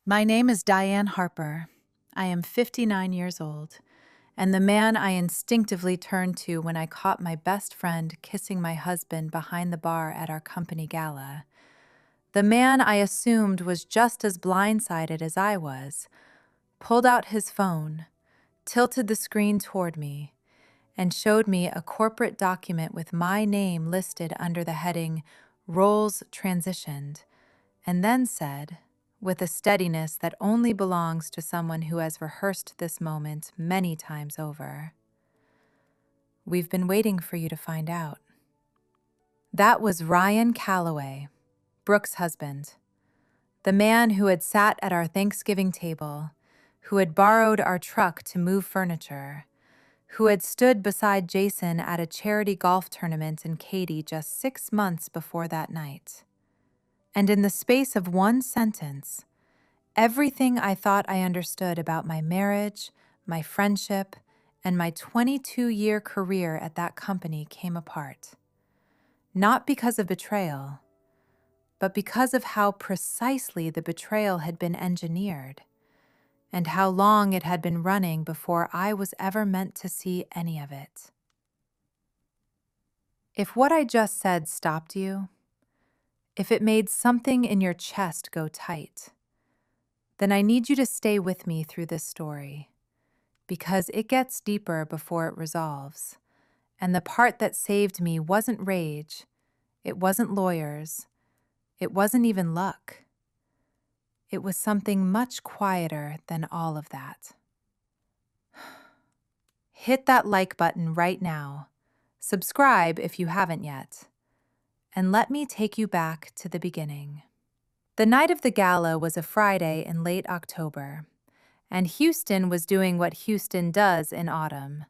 My name is Diane Harper. I am 59 years old, and the man I instinctively turned to when I caught my best friend kissing my husband behind the bar at our company gala. The man I assumed was just as blindsided as I was, pulled out his phone, tilted the screen toward me, and showed me a corporate document with my name listed under the heading Roles Transitioned, and then said, with a steadiness that only belongs to someone who has rehearsed this moment many times over, "We've been waiting for you to find out." That was Ryan Calloway, Brooke's husband, the man who had sat at our Thanksgiving table, who had borrowed our truck to move furniture, who had stood beside Jason at a charity golf tournament in Katy just 6 months before that night. And in the space of one sentence, everything I thought I understood about my marriage, my friendship, and my 22-year career at that company came apart. Not because of betrayal, but because of how precisely the betrayal had been engineered, and how long it had been running before I was ever meant to see any of it. If what I just said stopped you, if it made something in your chest go tight, then I need you to stay with me through this story, because it gets deeper before it resolves, and the part that saved me wasn't rage, it wasn't lawyers, it wasn't even luck. It was something much quieter than all of that. Hit that like button right now, subscribe if you haven't yet, and let me take you back to the beginning. The night of the gala was a Friday in late October, and Houston was doing what Houston does in autumn,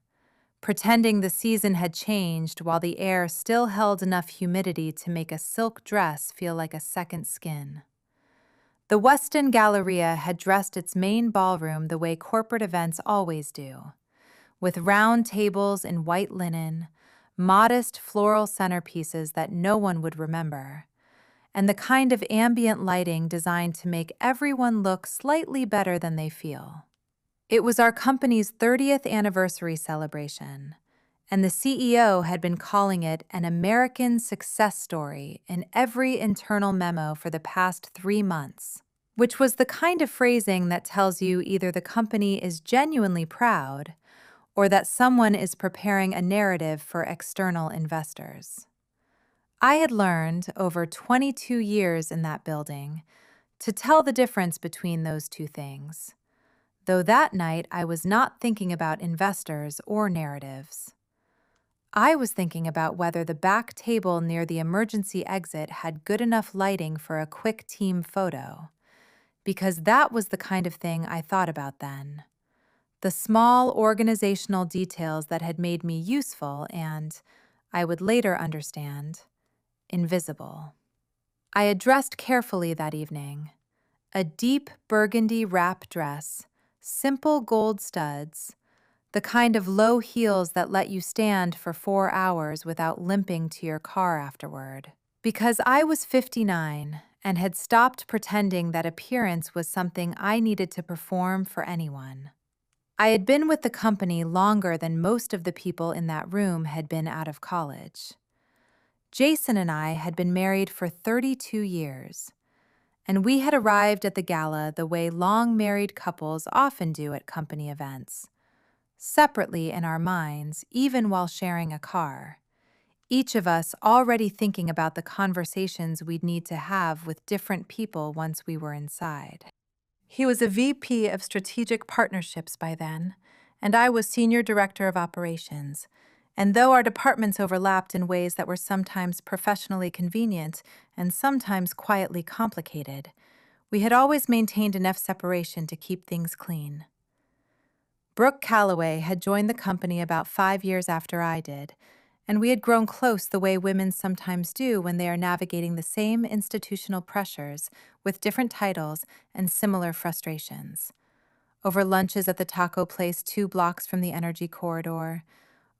pretending the season had changed while the air still held enough humidity to make a silk dress feel like a second skin. The Westin Galleria had dressed its main ballroom the way corporate events always do, with round tables in white linen, modest floral centerpieces that no one would remember, and the kind of ambient lighting designed to make everyone look slightly better than they feel. It was our company's 30th anniversary celebration, and the CEO had been calling it an American success story in every internal memo for the past 3 months, which was the kind of phrasing that tells you either the company is genuinely proud or that someone is preparing a narrative for external investors. I had learned, over 22 years in that building, to tell the difference between those two things, though that night I was not thinking about investors or narratives. I was thinking about whether the back table near the emergency exit had good enough lighting for a quick team photo, because that was the kind of thing I thought about then. The small organizational details that had made me useful and, I would later understand, invisible. I had dressed carefully that evening. A deep burgundy wrap dress, simple gold studs, the kind of low heels that let you stand for 4 hours without limping to your car afterward. Because I was 59 and had stopped pretending that appearance was something I needed to perform for anyone. I had been with the company longer than most of the people in that room had been out of college. Jason and I had been married for 32 years, and we had arrived at the gala the way long married couples often do at company events, separately in our minds, even while sharing a car, each of us already thinking about the conversations we'd need to have with different people once we were inside. He was a VP of Strategic Partnerships by then, and I was Senior Director of Operations, and though our departments overlapped in ways that were sometimes professionally convenient and sometimes quietly complicated, we had always maintained enough separation to keep things clean. Brooke Calloway had joined the company about 5 years after I did, and we had grown close the way women sometimes do when they are navigating the same institutional pressures with different titles and similar frustrations. Over lunches at the taco place 2 blocks from the energy corridor,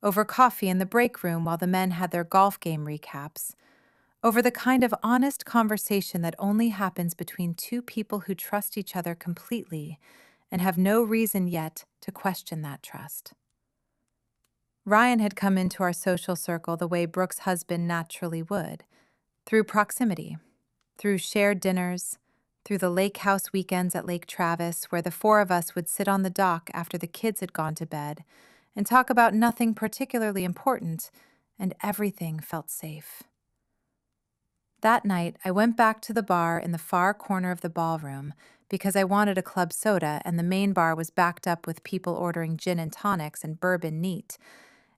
over coffee in the break room while the men had their golf game recaps, over the kind of honest conversation that only happens between two people who trust each other completely and have no reason yet to question that trust. Ryan had come into our social circle the way Brooke's husband naturally would, through proximity, through shared dinners, through the lake house weekends at Lake Travis, where the four of us would sit on the dock after the kids had gone to bed and talk about nothing particularly important, and everything felt safe. That night, I went back to the bar in the far corner of the ballroom because I wanted a club soda and the main bar was backed up with people ordering gin and tonics and bourbon neat,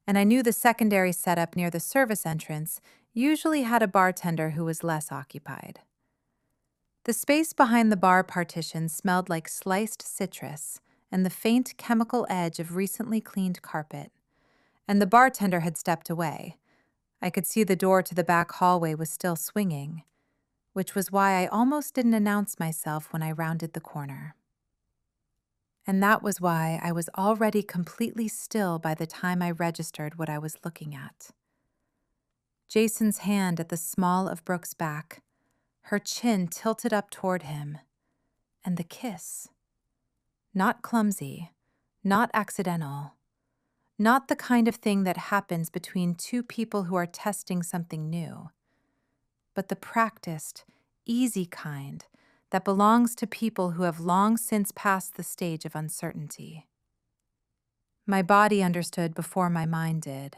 and I knew the secondary setup near the service entrance usually had a bartender who was less occupied. The space behind the bar partition smelled like sliced citrus and the faint chemical edge of recently cleaned carpet, and the bartender had stepped away. I could see the door to the back hallway was still swinging, which was why I almost didn't announce myself when I rounded the corner. And that was why I was already completely still by the time I registered what I was looking at. Jason's hand at the small of Brooke's back, her chin tilted up toward him, and the kiss. Not clumsy, not accidental, not the kind of thing that happens between two people who are testing something new, but the practiced, easy kind that belongs to people who have long since passed the stage of uncertainty. My body understood before my mind did,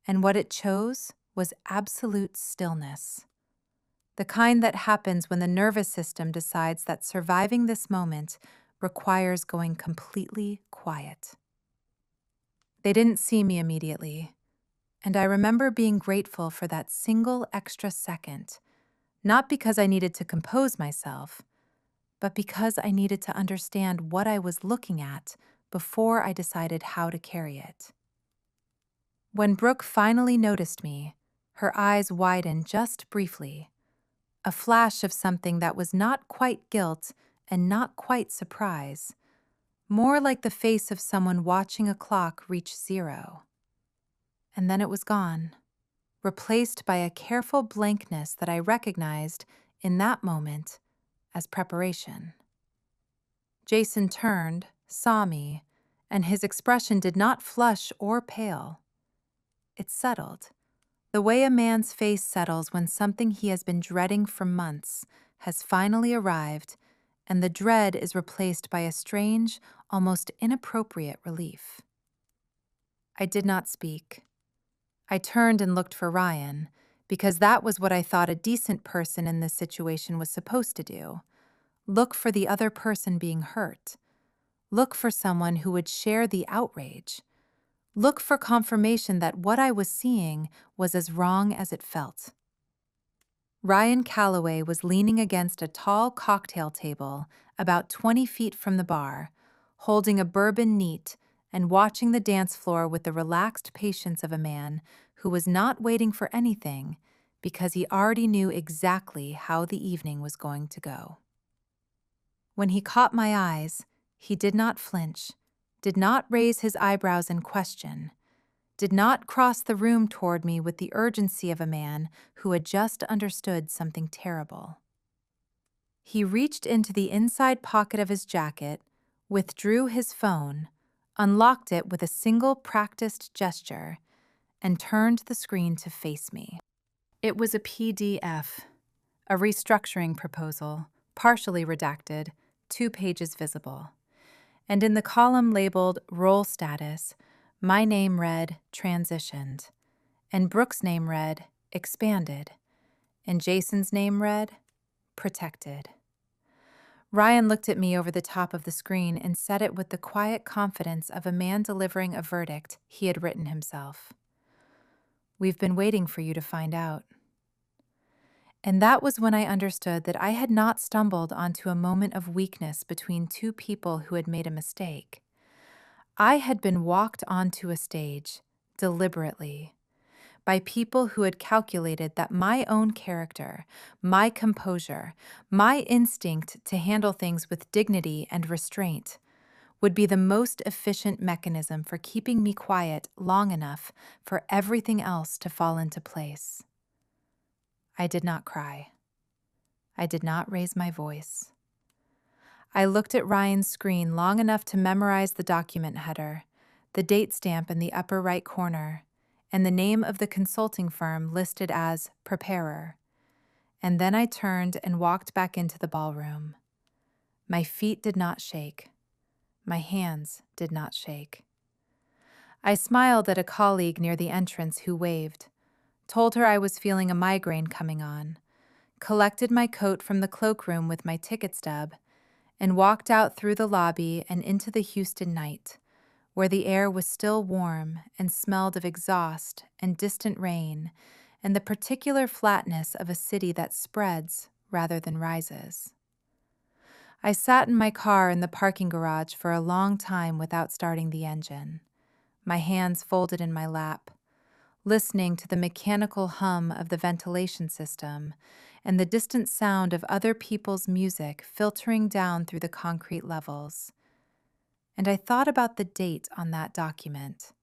and what it chose was absolute stillness. The kind that happens when the nervous system decides that surviving this moment requires going completely quiet. They didn't see me immediately, and I remember being grateful for that single extra second, not because I needed to compose myself, but because I needed to understand what I was looking at before I decided how to carry it. When Brooke finally noticed me, her eyes widened just briefly, a flash of something that was not quite guilt and not quite surprise, more like the face of someone watching a clock reach zero. And then it was gone, replaced by a careful blankness that I recognized in that moment as preparation. Jason turned, saw me, and his expression did not flush or pale. It settled, the way a man's face settles when something he has been dreading for months has finally arrived, and the dread is replaced by a strange, almost inappropriate relief. I did not speak. I turned and looked for Ryan, because that was what I thought a decent person in this situation was supposed to do. Look for the other person being hurt. Look for someone who would share the outrage. Look for confirmation that what I was seeing was as wrong as it felt. Ryan Calloway was leaning against a tall cocktail table about 20 feet from the bar, holding a bourbon neat and watching the dance floor with the relaxed patience of a man who was not waiting for anything because he already knew exactly how the evening was going to go. When he caught my eyes, he did not flinch, did not raise his eyebrows in question, did not cross the room toward me with the urgency of a man who had just understood something terrible. He reached into the inside pocket of his jacket, withdrew his phone, unlocked it with a single practiced gesture, and turned the screen to face me. It was a PDF, a restructuring proposal, partially redacted, 2 pages visible. And in the column labeled Role Status, my name read Transitioned, and Brooke's name read Expanded, and Jason's name read Protected. Ryan looked at me over the top of the screen and said it with the quiet confidence of a man delivering a verdict he had written himself. "We've been waiting for you to find out." And that was when I understood that I had not stumbled onto a moment of weakness between two people who had made a mistake. I had been walked onto a stage, deliberately, by people who had calculated that my own character, my composure, my instinct to handle things with dignity and restraint would be the most efficient mechanism for keeping me quiet long enough for everything else to fall into place. I did not cry. I did not raise my voice. I looked at Ryan's screen long enough to memorize the document header, the date stamp in the upper right corner, and the name of the consulting firm listed as Preparer. And then I turned and walked back into the ballroom. My feet did not shake. My hands did not shake. I smiled at a colleague near the entrance who waved, told her I was feeling a migraine coming on, collected my coat from the cloakroom with my ticket stub, and walked out through the lobby and into the Houston night, where the air was still warm and smelled of exhaust and distant rain and the particular flatness of a city that spreads rather than rises. I sat in my car in the parking garage for a long time without starting the engine, my hands folded in my lap, listening to the mechanical hum of the ventilation system and the distant sound of other people's music filtering down through the concrete levels. And I thought about the date on that document,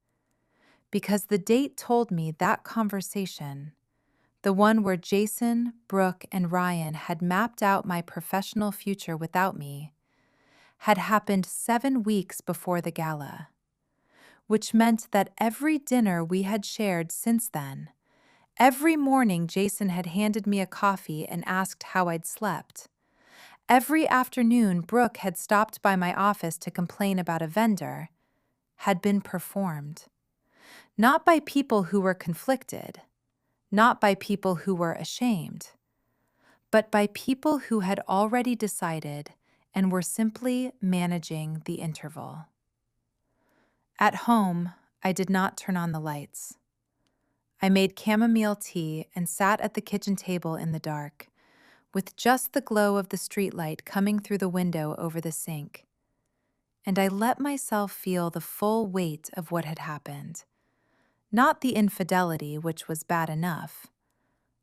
because the date told me that conversation, the one where Jason, Brooke, and Ryan had mapped out my professional future without me, had happened 7 weeks before the gala, which meant that every dinner we had shared since then, every morning Jason had handed me a coffee and asked how I'd slept. Every afternoon Brooke had stopped by my office to complain about a vendor, had been performed. Not by people who were conflicted, not by people who were ashamed, but by people who had already decided and were simply managing the interval. At home, I did not turn on the lights. I made chamomile tea and sat at the kitchen table in the dark, with just the glow of the streetlight coming through the window over the sink. And I let myself feel the full weight of what had happened. Not the infidelity, which was bad enough,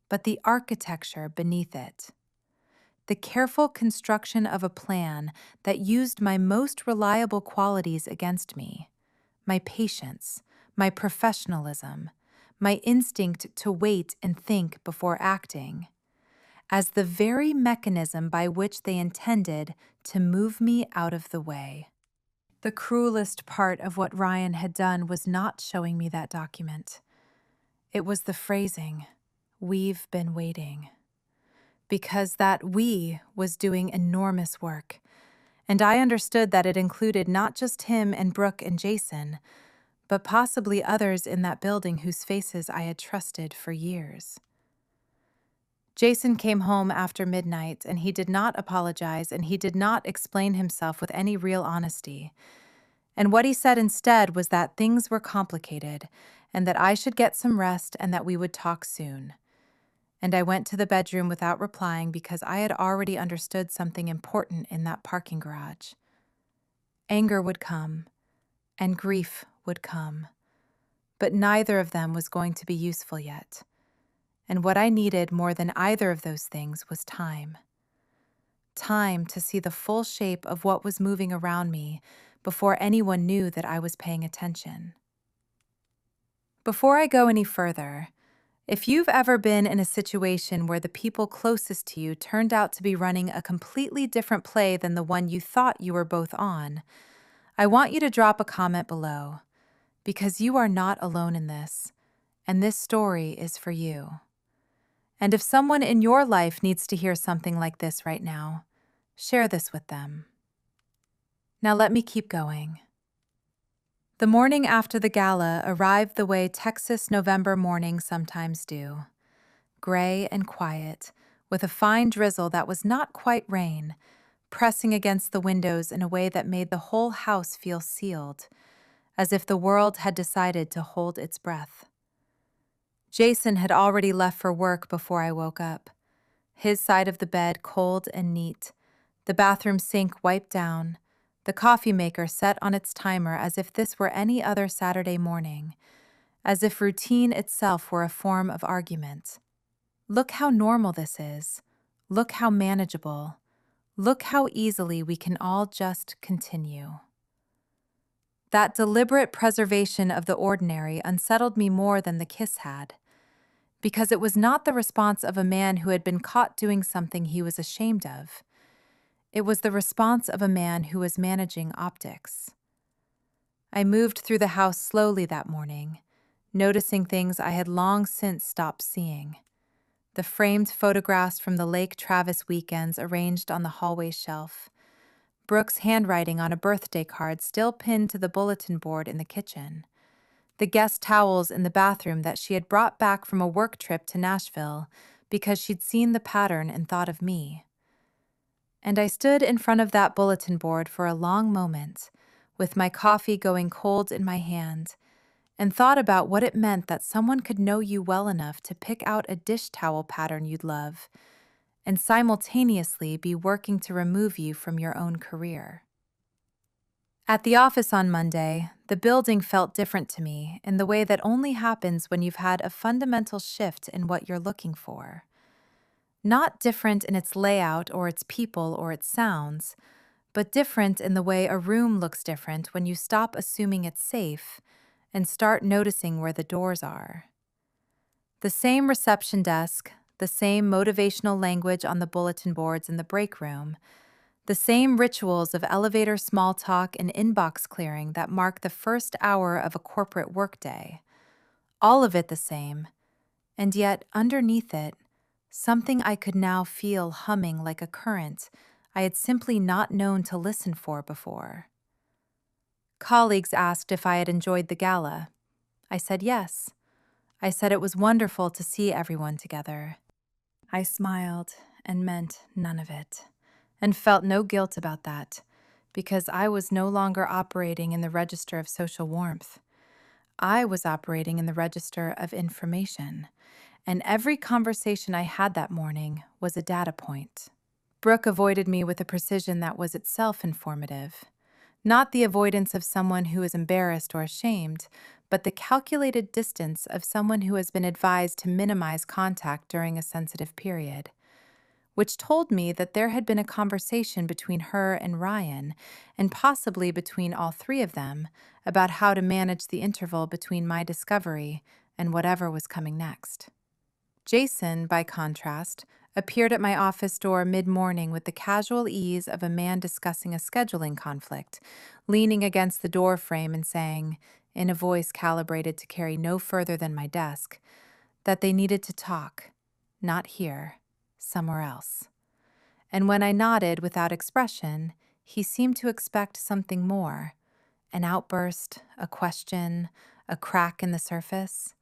but the architecture beneath it. The careful construction of a plan that used my most reliable qualities against me. My patience, my professionalism, my instinct to wait and think before acting, as the very mechanism by which they intended to move me out of the way. The cruelest part of what Ryan had done was not showing me that document. It was the phrasing, "We've been waiting." Because that "we" was doing enormous work, and I understood that it included not just him and Brooke and Jason, but possibly others in that building whose faces I had trusted for years. Jason came home after midnight, and he did not apologize, and he did not explain himself with any real honesty. And what he said instead was that things were complicated, and that I should get some rest and that we would talk soon. And I went to the bedroom without replying because I had already understood something important in that parking garage. Anger would come, and grief would come, but neither of them was going to be useful yet. And what I needed more than either of those things was time. Time to see the full shape of what was moving around me before anyone knew that I was paying attention. Before I go any further, if you've ever been in a situation where the people closest to you turned out to be running a completely different play than the one you thought you were both on, I want you to drop a comment below, because you are not alone in this, and this story is for you. And if someone in your life needs to hear something like this right now, share this with them. Now let me keep going. The morning after the gala arrived the way Texas November mornings sometimes do. Gray and quiet, with a fine drizzle that was not quite rain, pressing against the windows in a way that made the whole house feel sealed, as if the world had decided to hold its breath. Jason had already left for work before I woke up, his side of the bed cold and neat, the bathroom sink wiped down, the coffee maker set on its timer as if this were any other Saturday morning, as if routine itself were a form of argument. Look how normal this is. Look how manageable. Look how easily we can all just continue. That deliberate preservation of the ordinary unsettled me more than the kiss had. because it was not the response of a man who had been caught doing something he was ashamed of. It was the response of a man who was managing optics. I moved through the house slowly that morning, noticing things I had long since stopped seeing. The framed photographs from the Lake Travis weekends arranged on the hallway shelf, Brooke's handwriting on a birthday card still pinned to the bulletin board in the kitchen, the guest towels in the bathroom that she had brought back from a work trip to Nashville because she'd seen the pattern and thought of me. And I stood in front of that bulletin board for a long moment, with my coffee going cold in my hand, and thought about what it meant that someone could know you well enough to pick out a dish towel pattern you'd love, and simultaneously be working to remove you from your own career. At the office on Monday, the building felt different to me in the way that only happens when you've had a fundamental shift in what you're looking for. Not different in its layout or its people or its sounds, but different in the way a room looks different when you stop assuming it's safe and start noticing where the doors are. The same reception desk, the same motivational language on the bulletin boards in the break room, the same rituals of elevator small talk and inbox clearing that mark the first hour of a corporate workday. All of it the same, and yet underneath it, something I could now feel humming like a current I had simply not known to listen for before. Colleagues asked if I had enjoyed the gala. I said yes. I said it was wonderful to see everyone together. I smiled and meant none of it, and felt no guilt about that, because I was no longer operating in the register of social warmth. I was operating in the register of information, and every conversation I had that morning was a data point. Brooke avoided me with a precision that was itself informative. Not the avoidance of someone who is embarrassed or ashamed, but the calculated distance of someone who has been advised to minimize contact during a sensitive period, which told me that there had been a conversation between her and Ryan, and possibly between all three of them, about how to manage the interval between my discovery and whatever was coming next. Jason, by contrast, appeared at my office door mid-morning with the casual ease of a man discussing a scheduling conflict, leaning against the door frame and saying, in a voice calibrated to carry no further than my desk, that they needed to talk, not here, somewhere else. And when I nodded without expression, he seemed to expect something more, an outburst, a question, a crack in the surface.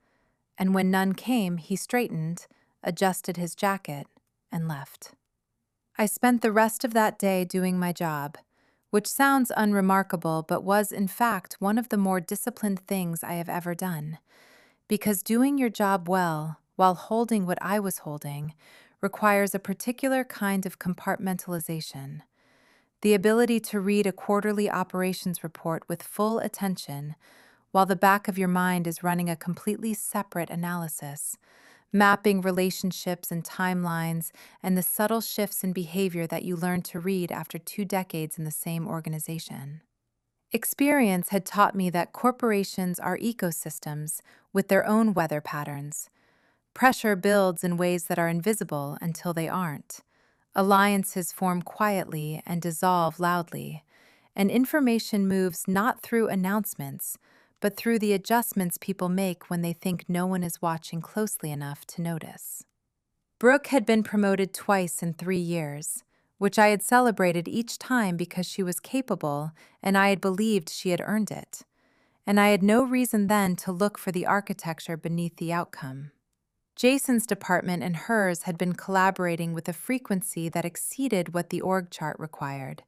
And when none came, he straightened, adjusted his jacket, and left. I spent the rest of that day doing my job, which sounds unremarkable but was in fact one of the more disciplined things I have ever done, because doing your job well, while holding what I was holding, requires a particular kind of compartmentalization. The ability to read a quarterly operations report with full attention, while the back of your mind is running a completely separate analysis, mapping relationships and timelines and the subtle shifts in behavior that you learned to read after 2 decades in the same organization. Experience had taught me that corporations are ecosystems with their own weather patterns. Pressure builds in ways that are invisible until they aren't. Alliances form quietly and dissolve loudly, and information moves not through announcements, but through the adjustments people make when they think no one is watching closely enough to notice. Brooke had been promoted twice in 3 years, which I had celebrated each time because she was capable and I had believed she had earned it, and I had no reason then to look for the architecture beneath the outcome. Jason's department and hers had been collaborating with a frequency that exceeded what the org chart required,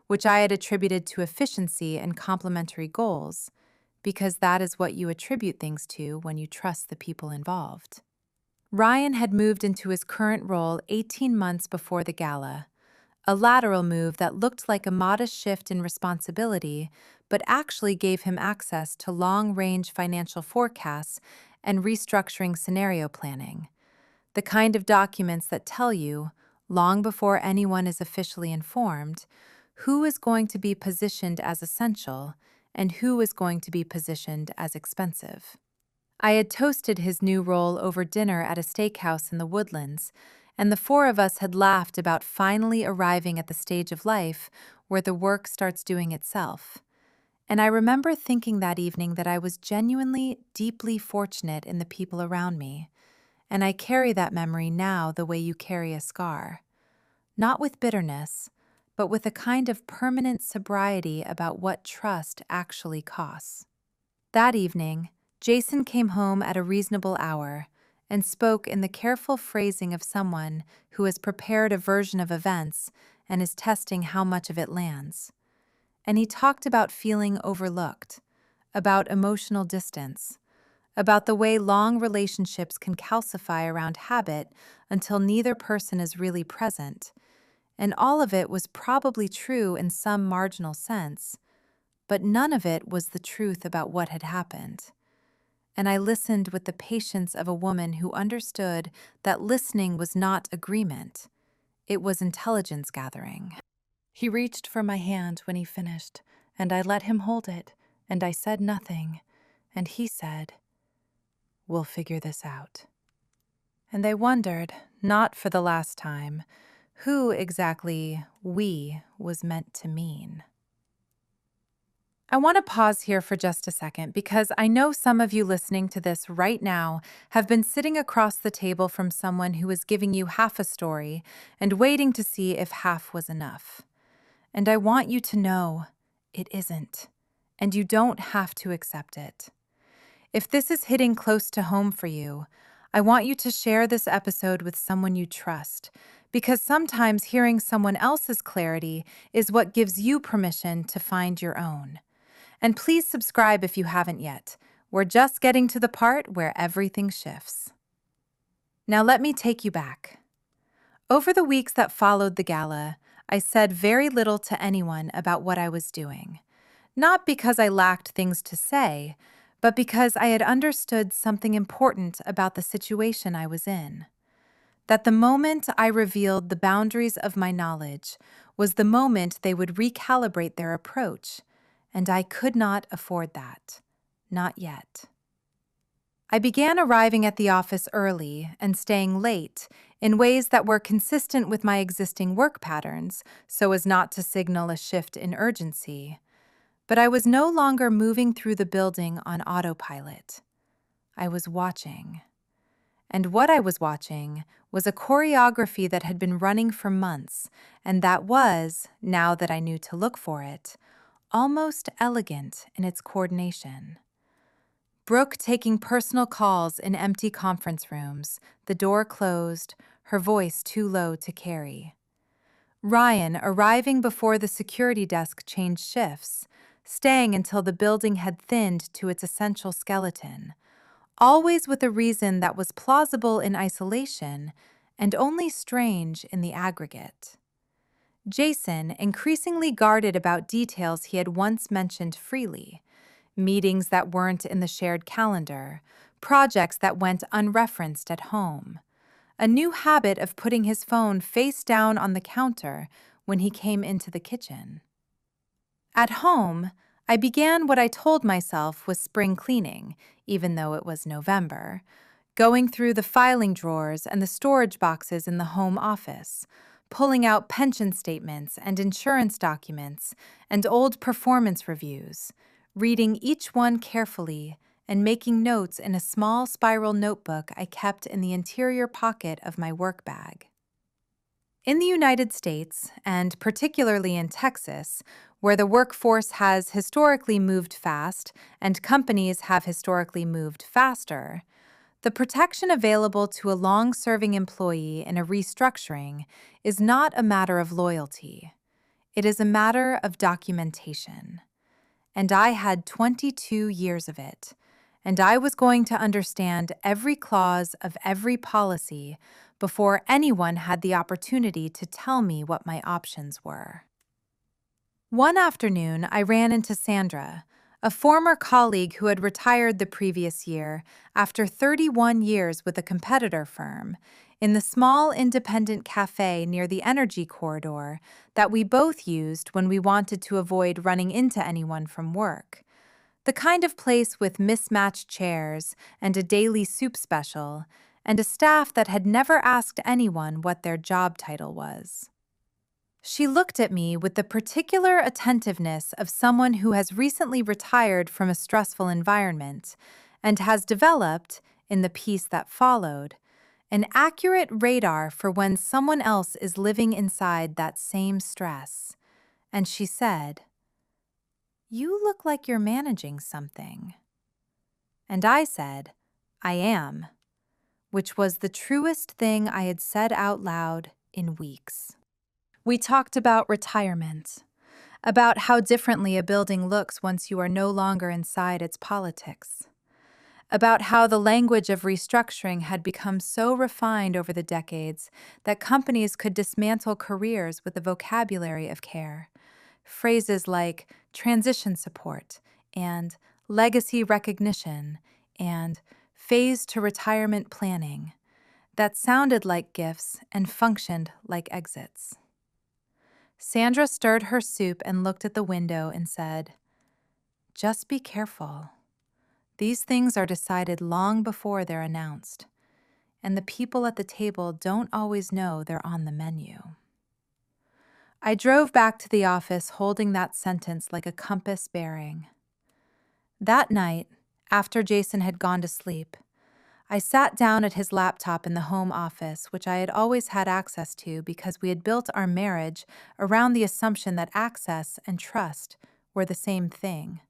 which I had attributed to efficiency and complementary goals, because that is what you attribute things to when you trust the people involved. Ryan had moved into his current role 18 months before the gala, a lateral move that looked like a modest shift in responsibility, but actually gave him access to long-range financial forecasts and restructuring scenario planning, the kind of documents that tell you, long before anyone is officially informed, who is going to be positioned as essential and who is going to be positioned as expensive. I had toasted his new role over dinner at a steakhouse in the Woodlands, and the four of us had laughed about finally arriving at the stage of life where the work starts doing itself. And I remember thinking that evening that I was genuinely, deeply fortunate in the people around me, and I carry that memory now the way you carry a scar. Not with bitterness, but with a kind of permanent sobriety about what trust actually costs. That evening, Jason came home at a reasonable hour and spoke in the careful phrasing of someone who has prepared a version of events and is testing how much of it lands. And he talked about feeling overlooked, about emotional distance, about the way long relationships can calcify around habit until neither person is really present. And all of it was probably true in some marginal sense, but none of it was the truth about what had happened. And I listened with the patience of a woman who understood that listening was not agreement, it was intelligence gathering. He reached for my hand when he finished, and I let him hold it, and I said nothing, and he said, "We'll figure this out." And I wondered, not for the last time, who exactly "we" was meant to mean. I want to pause here for just a second because I know some of you listening to this right now have been sitting across the table from someone who is giving you half a story and waiting to see if half was enough. And I want you to know it isn't, and you don't have to accept it. If this is hitting close to home for you, I want you to share this episode with someone you trust, because sometimes hearing someone else's clarity is what gives you permission to find your own. And please subscribe if you haven't yet. We're just getting to the part where everything shifts. Now let me take you back. Over the weeks that followed the gala, I said very little to anyone about what I was doing. Not because I lacked things to say, but because I had understood something important about the situation I was in. That the moment I revealed the boundaries of my knowledge was the moment they would recalibrate their approach, and I could not afford that. Not yet. I began arriving at the office early and staying late in ways that were consistent with my existing work patterns so as not to signal a shift in urgency. But I was no longer moving through the building on autopilot. I was watching. And what I was watching was a choreography that had been running for months, and that was, now that I knew to look for it, almost elegant in its coordination. Brooke taking personal calls in empty conference rooms, the door closed, her voice too low to carry. Ryan arriving before the security desk changed shifts, staying until the building had thinned to its essential skeleton, always with a reason that was plausible in isolation and only strange in the aggregate. Jason increasingly guarded about details he had once mentioned freely, meetings that weren't in the shared calendar, projects that went unreferenced at home, a new habit of putting his phone face down on the counter when he came into the kitchen. At home, I began what I told myself was spring cleaning, even though it was November, going through the filing drawers and the storage boxes in the home office, pulling out pension statements and insurance documents and old performance reviews, reading each one carefully and making notes in a small spiral notebook I kept in the interior pocket of my work bag. In the United States, and particularly in Texas, where the workforce has historically moved fast and companies have historically moved faster, the protection available to a long-serving employee in a restructuring is not a matter of loyalty. It is a matter of documentation. And I had 22 years of it, and I was going to understand every clause of every policy before anyone had the opportunity to tell me what my options were. One afternoon, I ran into Sandra, a former colleague who had retired the previous year after 31 years with a competitor firm, in the small independent cafe near the energy corridor that we both used when we wanted to avoid running into anyone from work. The kind of place with mismatched chairs and a daily soup special, and a staff that had never asked anyone what their job title was. She looked at me with the particular attentiveness of someone who has recently retired from a stressful environment and has developed, in the piece that followed, an accurate radar for when someone else is living inside that same stress. And she said, "You look like you're managing something." And I said, "I am," which was the truest thing I had said out loud in weeks. We talked about retirement, about how differently a building looks once you are no longer inside its politics, about how the language of restructuring had become so refined over the decades that companies could dismantle careers with the vocabulary of care. Phrases like transition support and legacy recognition and phase to retirement planning that sounded like gifts and functioned like exits. Sandra stirred her soup and looked at the window and said, "Just be careful. These things are decided long before they're announced, and the people at the table don't always know they're on the menu." I drove back to the office holding that sentence like a compass bearing. That night, after Jason had gone to sleep, I sat down at his laptop in the home office, which I had always had access to because we had built our marriage around the assumption that access and trust were the same thing.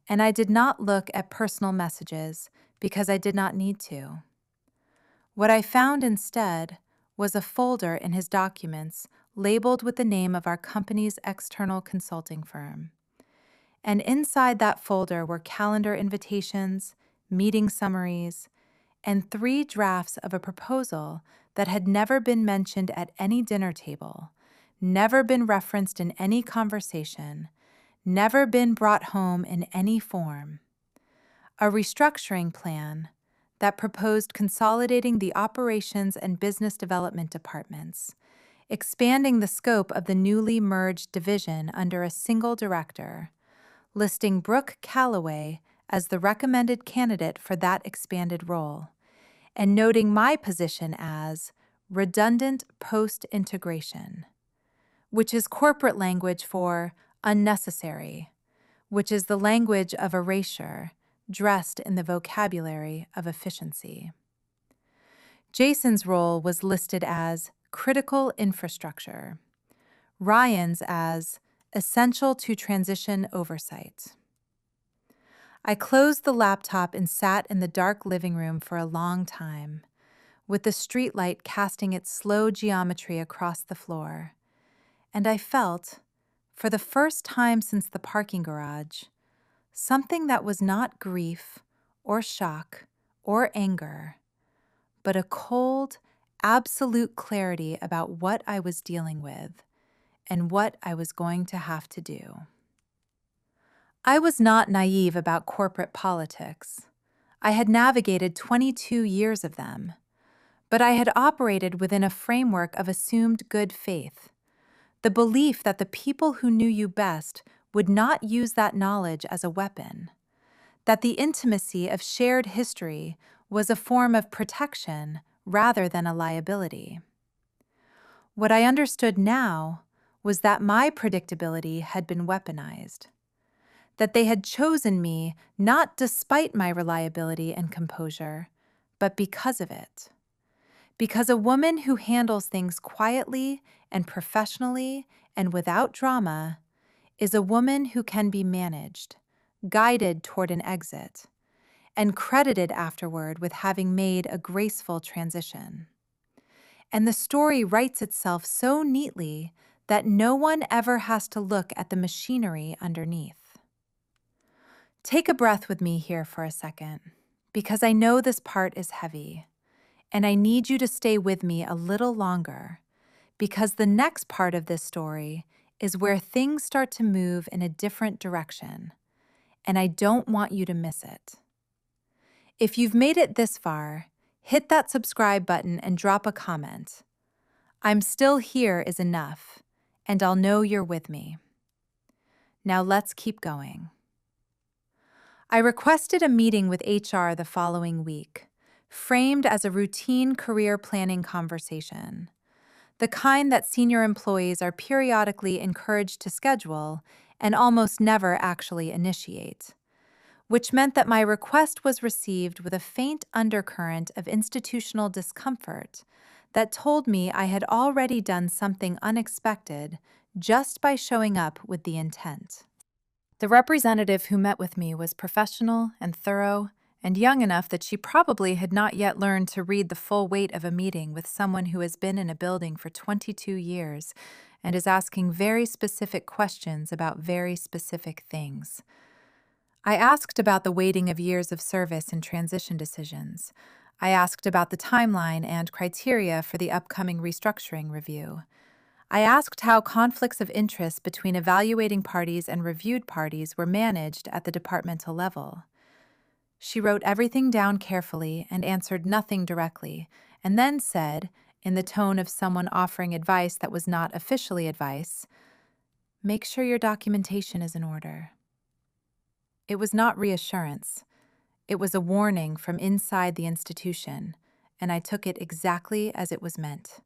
And I did not look at personal messages because I did not need to. What I found instead was a folder in his documents labeled with the name of our company's external consulting firm. And inside that folder were calendar invitations, meeting summaries, and 3 drafts of a proposal that had never been mentioned at any dinner table, never been referenced in any conversation, never been brought home in any form. A restructuring plan that proposed consolidating the operations and business development departments, expanding the scope of the newly merged division under a single director, listing Brooke Calloway as the recommended candidate for that expanded role, and noting my position as redundant post-integration, which is corporate language for unnecessary, which is the language of erasure dressed in the vocabulary of efficiency. Jason's role was listed as critical infrastructure, Ryan's as essential to transition oversight. I closed the laptop and sat in the dark living room for a long time, with the streetlight casting its slow geometry across the floor, and I felt, for the first time since the parking garage, something that was not grief or shock or anger, but a cold, absolute clarity about what I was dealing with and what I was going to have to do. I was not naive about corporate politics. I had navigated 22 years of them, but I had operated within a framework of assumed good faith, the belief that the people who knew you best would not use that knowledge as a weapon, that the intimacy of shared history was a form of protection rather than a liability. What I understood now was that my predictability had been weaponized, that they had chosen me not despite my reliability and composure, but because of it. Because a woman who handles things quietly and professionally and without drama is a woman who can be managed, guided toward an exit, and credited afterward with having made a graceful transition. And the story writes itself so neatly that no one ever has to look at the machinery underneath. Take a breath with me here for a second, because I know this part is heavy, and I need you to stay with me a little longer, because the next part of this story is where things start to move in a different direction, and I don't want you to miss it. If you've made it this far, hit that subscribe button and drop a comment. "I'm still here" is enough, and I'll know you're with me. Now let's keep going. I requested a meeting with HR the following week, framed as a routine career planning conversation, the kind that senior employees are periodically encouraged to schedule and almost never actually initiate, which meant that my request was received with a faint undercurrent of institutional discomfort that told me I had already done something unexpected just by showing up with the intent. The representative who met with me was professional and thorough and young enough that she probably had not yet learned to read the full weight of a meeting with someone who has been in a building for 22 years and is asking very specific questions about very specific things. I asked about the weighting of years of service in transition decisions. I asked about the timeline and criteria for the upcoming restructuring review. I asked how conflicts of interest between evaluating parties and reviewed parties were managed at the departmental level. She wrote everything down carefully and answered nothing directly, and then said, in the tone of someone offering advice that was not officially advice, "Make sure your documentation is in order." It was not reassurance. It was a warning from inside the institution, and I took it exactly as it was meant.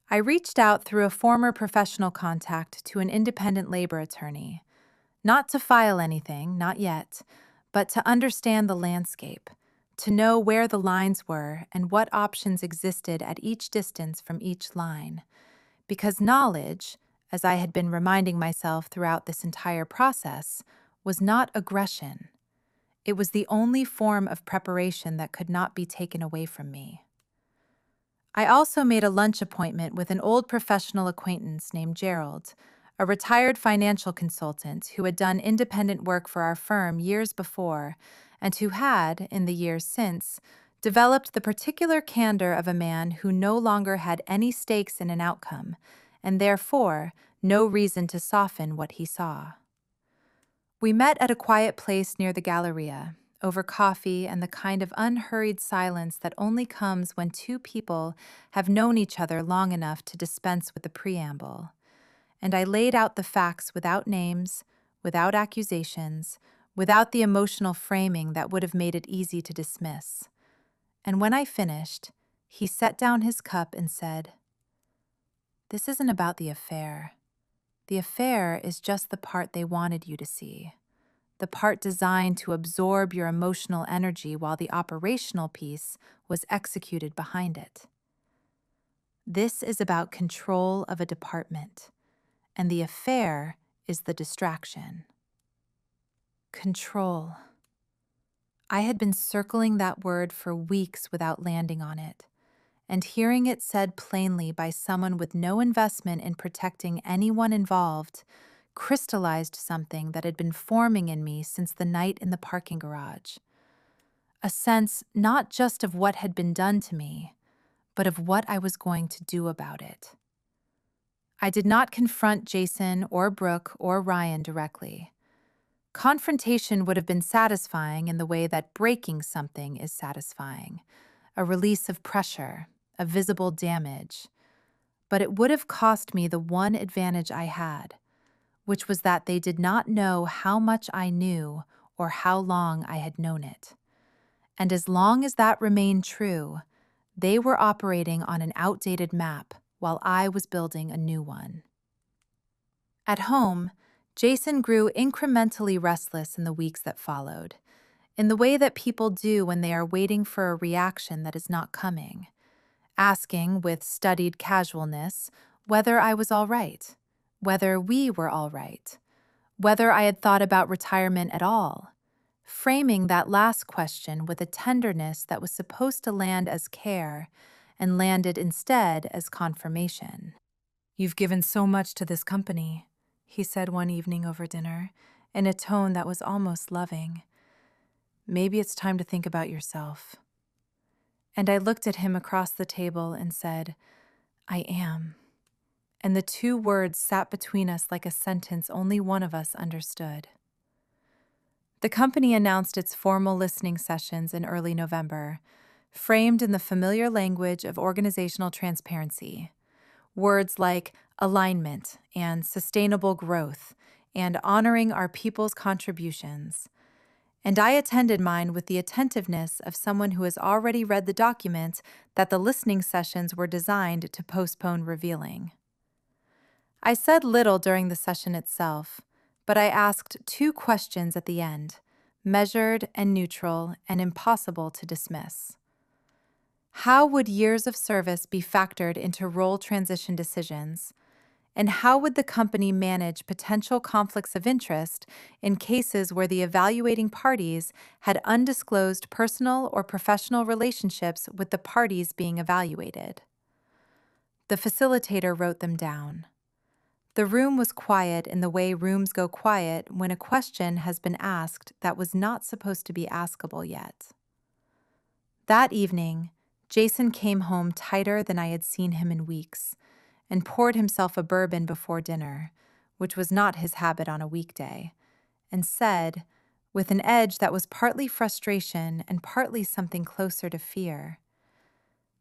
I reached out through a former professional contact to an independent labor attorney, not to file anything, not yet, but to understand the landscape, to know where the lines were and what options existed at each distance from each line. Because knowledge, as I had been reminding myself throughout this entire process, was not aggression. It was the only form of preparation that could not be taken away from me. I also made a lunch appointment with an old professional acquaintance named Gerald, a retired financial consultant who had done independent work for our firm years before and who had, in the years since, developed the particular candor of a man who no longer had any stakes in an outcome and therefore no reason to soften what he saw. We met at a quiet place near the Galleria, over coffee and the kind of unhurried silence that only comes when two people have known each other long enough to dispense with the preamble. And I laid out the facts without names, without accusations, without the emotional framing that would have made it easy to dismiss. And when I finished, he set down his cup and said, "This isn't about the affair. The affair is just the part they wanted you to see, the part designed to absorb your emotional energy while the operational piece was executed behind it. This is about control of a department, and the affair is the distraction." Control. I had been circling that word for weeks without landing on it, and hearing it said plainly by someone with no investment in protecting anyone involved crystallized something that had been forming in me since the night in the parking garage. A sense not just of what had been done to me, but of what I was going to do about it. I did not confront Jason or Brooke or Ryan directly. Confrontation would have been satisfying in the way that breaking something is satisfying, a release of pressure, a visible damage. But it would have cost me the one advantage I had, which was that they did not know how much I knew or how long I had known it. And as long as that remained true, they were operating on an outdated map while I was building a new one. At home, Jason grew incrementally restless in the weeks that followed, in the way that people do when they are waiting for a reaction that is not coming, asking with studied casualness whether I was all right, whether we were all right, whether I had thought about retirement at all, framing that last question with a tenderness that was supposed to land as care and landed instead as confirmation. "You've given so much to this company," he said one evening over dinner, in a tone that was almost loving. "Maybe it's time to think about yourself." And I looked at him across the table and said, "I am." And the two words sat between us like a sentence only one of us understood. The company announced its formal listening sessions in early November, framed in the familiar language of organizational transparency. Words like alignment and sustainable growth and honoring our people's contributions. and I attended mine with the attentiveness of someone who has already read the document that the listening sessions were designed to postpone revealing. I said little during the session itself, but I asked 2 questions at the end, measured and neutral and impossible to dismiss. How would years of service be factored into role transition decisions? And how would the company manage potential conflicts of interest in cases where the evaluating parties had undisclosed personal or professional relationships with the parties being evaluated? The facilitator wrote them down. The room was quiet in the way rooms go quiet when a question has been asked that was not supposed to be askable yet. That evening, Jason came home tighter than I had seen him in weeks, and poured himself a bourbon before dinner, which was not his habit on a weekday, and said, with an edge that was partly frustration and partly something closer to fear,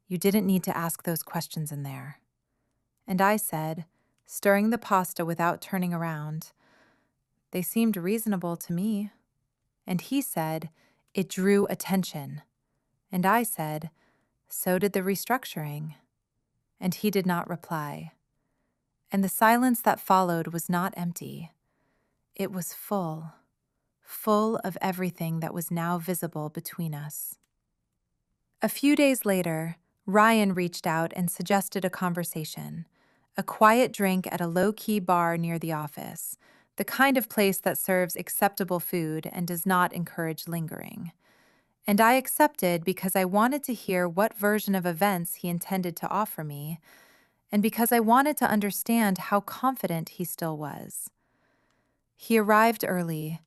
"You didn't need to ask those questions in there." And I said, stirring the pasta without turning around, "They seemed reasonable to me." And he said, "It drew attention." And I said, "So did the restructuring." And he did not reply. And the silence that followed was not empty. It was full, full of everything that was now visible between us. A few days later, Ryan reached out and suggested a conversation, a quiet drink at a low-key bar near the office, the kind of place that serves acceptable food and does not encourage lingering. And I accepted because I wanted to hear what version of events he intended to offer me, and because I wanted to understand how confident he still was. He arrived early,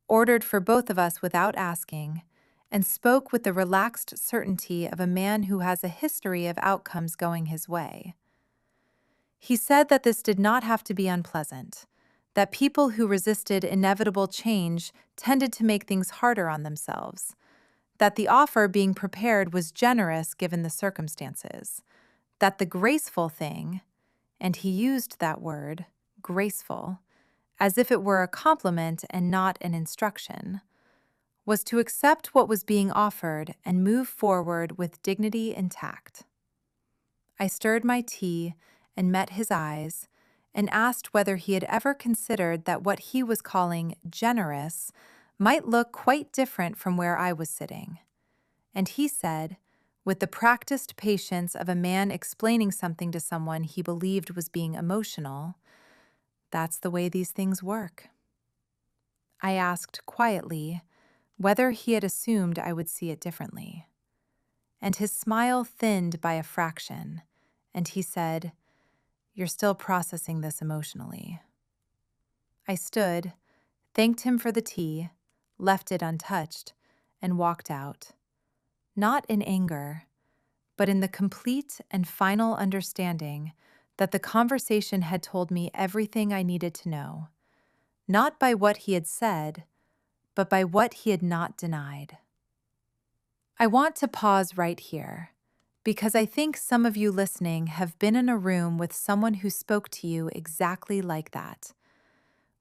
ordered for both of us without asking, and spoke with the relaxed certainty of a man who has a history of outcomes going his way. He said that this did not have to be unpleasant, that people who resisted inevitable change tended to make things harder on themselves, that the offer being prepared was generous given the circumstances, that the graceful thing, and he used that word, graceful, as if it were a compliment and not an instruction, was to accept what was being offered and move forward with dignity and tact. I stirred my tea and met his eyes and asked whether he had ever considered that what he was calling generous might look quite different from where I was sitting. And he said, with the practiced patience of a man explaining something to someone he believed was being emotional, "That's the way these things work." I asked quietly whether he had assumed I would see it differently. And his smile thinned by a fraction, and he said, "You're still processing this emotionally." I stood, thanked him for the tea, left it untouched, and walked out. Not in anger, but in the complete and final understanding that the conversation had told me everything I needed to know, not by what he had said, but by what he had not denied. I want to pause right here, because I think some of you listening have been in a room with someone who spoke to you exactly like that,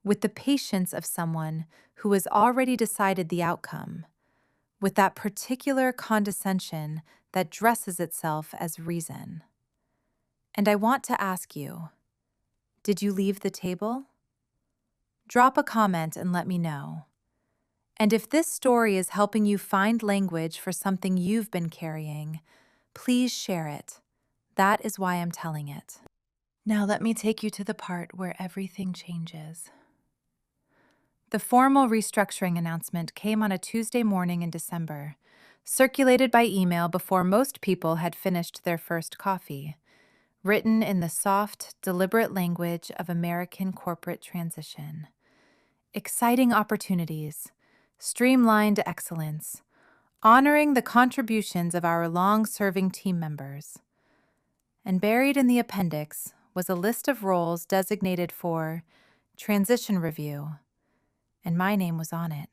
with the patience of someone who has already decided the outcome, with that particular condescension that dresses itself as reason. And I want to ask you, did you leave the table? Drop a comment and let me know. And if this story is helping you find language for something you've been carrying, please share it. That is why I'm telling it. Now let me take you to the part where everything changes. The formal restructuring announcement came on a Tuesday morning in December, circulated by email before most people had finished their first coffee, written in the soft, deliberate language of American corporate transition. Exciting opportunities, streamlined excellence, honoring the contributions of our long-serving team members. And buried in the appendix was a list of roles designated for transition review, and my name was on it,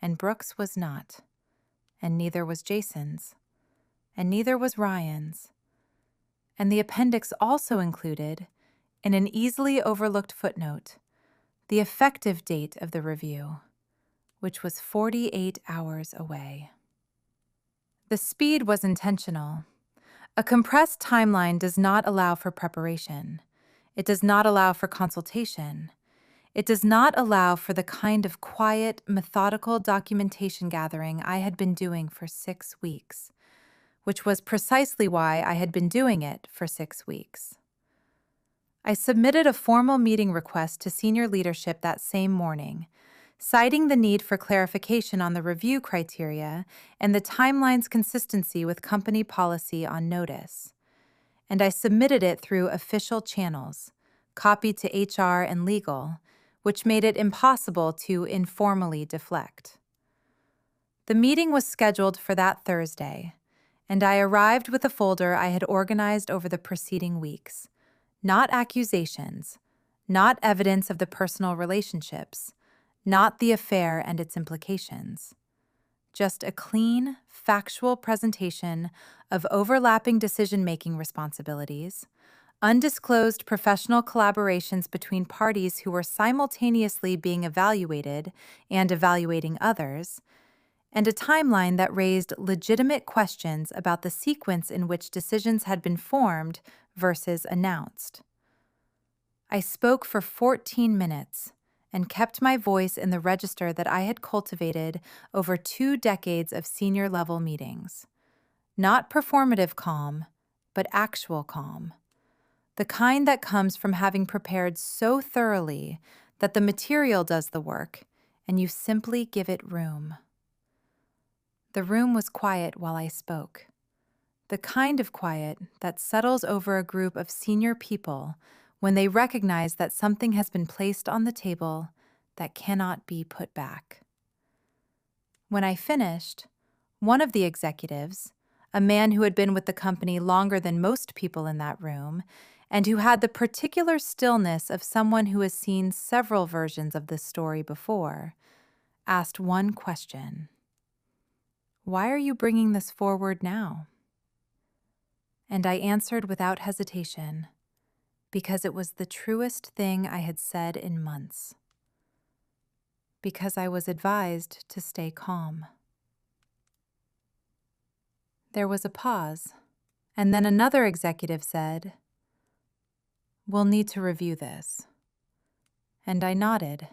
and Brooke's was not, and neither was Jason's, and neither was Ryan's. And the appendix also included, in an easily overlooked footnote, the effective date of the review, which was 48 hours away. The speed was intentional. A compressed timeline does not allow for preparation. It does not allow for consultation. It does not allow for the kind of quiet, methodical documentation gathering I had been doing for 6 weeks, which was precisely why I had been doing it for 6 weeks. I submitted a formal meeting request to senior leadership that same morning, citing the need for clarification on the review criteria and the timeline's consistency with company policy on notice. And I submitted it through official channels, copied to HR and legal, which made it impossible to informally deflect. The meeting was scheduled for that Thursday, and I arrived with a folder I had organized over the preceding weeks. Not accusations, not evidence of the personal relationships, not the affair and its implications. Just a clean, factual presentation of overlapping decision-making responsibilities, undisclosed professional collaborations between parties who were simultaneously being evaluated and evaluating others, and a timeline that raised legitimate questions about the sequence in which decisions had been formed versus announced. I spoke for 14 minutes and kept my voice in the register that I had cultivated over 2 decades of senior-level meetings. Not performative calm, but actual calm. The kind that comes from having prepared so thoroughly that the material does the work and you simply give it room. The room was quiet while I spoke. The kind of quiet that settles over a group of senior people when they recognize that something has been placed on the table that cannot be put back. When I finished, one of the executives, a man who had been with the company longer than most people in that room, and who had the particular stillness of someone who has seen several versions of this story before, asked one question. "Why are you bringing this forward now?" And I answered without hesitation, because it was the truest thing I had said in months. Because I was advised to stay calm. There was a pause, and then another executive said, "We'll need to review this." And I nodded,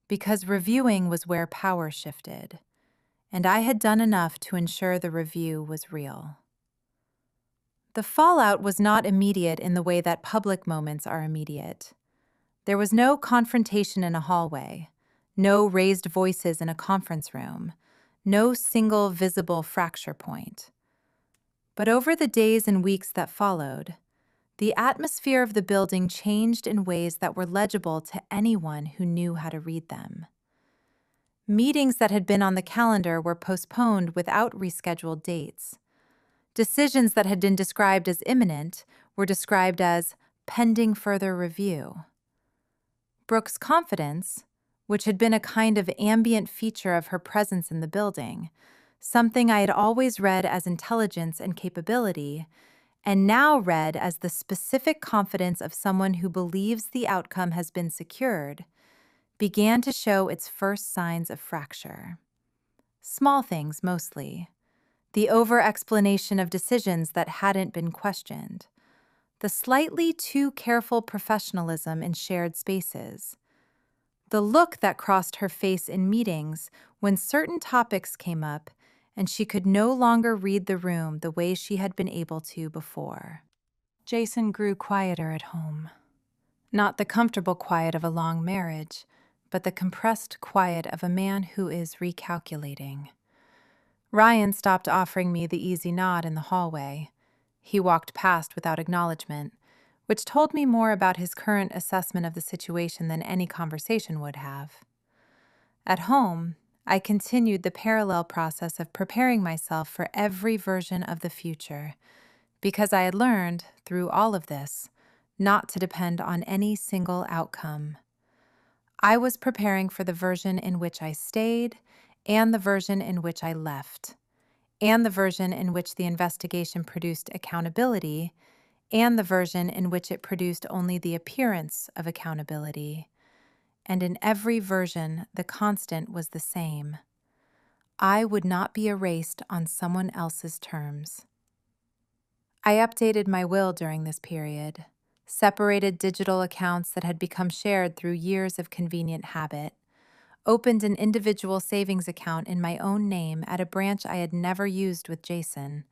because reviewing was where power shifted, and I had done enough to ensure the review was real. The fallout was not immediate in the way that public moments are immediate. There was no confrontation in a hallway, no raised voices in a conference room, no single visible fracture point. But over the days and weeks that followed, the atmosphere of the building changed in ways that were legible to anyone who knew how to read them. Meetings that had been on the calendar were postponed without rescheduled dates. Decisions that had been described as imminent were described as pending further review. Brooke's confidence, which had been a kind of ambient feature of her presence in the building, something I had always read as intelligence and capability, and now read as the specific confidence of someone who believes the outcome has been secured, began to show its first signs of fracture. Small things mostly. The over-explanation of decisions that hadn't been questioned. The slightly too careful professionalism in shared spaces. The look that crossed her face in meetings when certain topics came up and she could no longer read the room the way she had been able to before. Jason grew quieter at home. Not the comfortable quiet of a long marriage, but the compressed quiet of a man who is recalculating. Ryan stopped offering me the easy nod in the hallway. He walked past without acknowledgement, which told me more about his current assessment of the situation than any conversation would have. At home, I continued the parallel process of preparing myself for every version of the future, because I had learned, through all of this, not to depend on any single outcome. I was preparing for the version in which I stayed, and the version in which I left, and the version in which the investigation produced accountability, and the version in which it produced only the appearance of accountability, and in every version, the constant was the same. I would not be erased on someone else's terms. I updated my will during this period, separated digital accounts that had become shared through years of convenient habit, opened an individual savings account in my own name at a branch I had never used with Jason,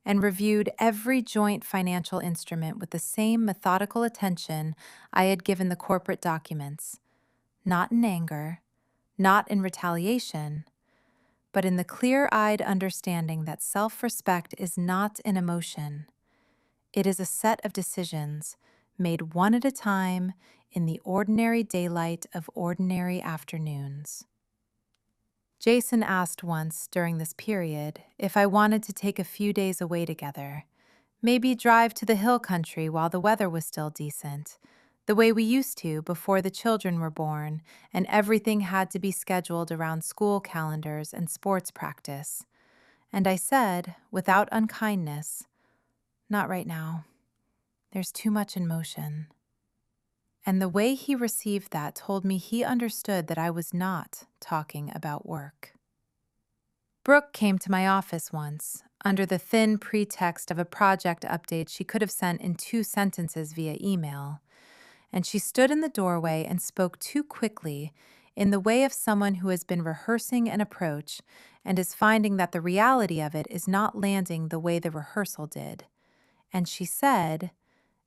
and reviewed every joint financial instrument with the same methodical attention I had given the corporate documents, not in anger, not in retaliation, but in the clear-eyed understanding that self-respect is not an emotion. It is a set of decisions made one at a time in the ordinary daylight of ordinary afternoons. Jason asked once during this period if I wanted to take a few days away together, maybe drive to the hill country while the weather was still decent, the way we used to before the children were born and everything had to be scheduled around school calendars and sports practice. And I said, without unkindness, "Not right now. There's too much in motion." And the way he received that told me he understood that I was not talking about work. Brooke came to my office once, under the thin pretext of a project update she could have sent in 2 sentences via email, and she stood in the doorway and spoke too quickly, in the way of someone who has been rehearsing an approach and is finding that the reality of it is not landing the way the rehearsal did. And she said,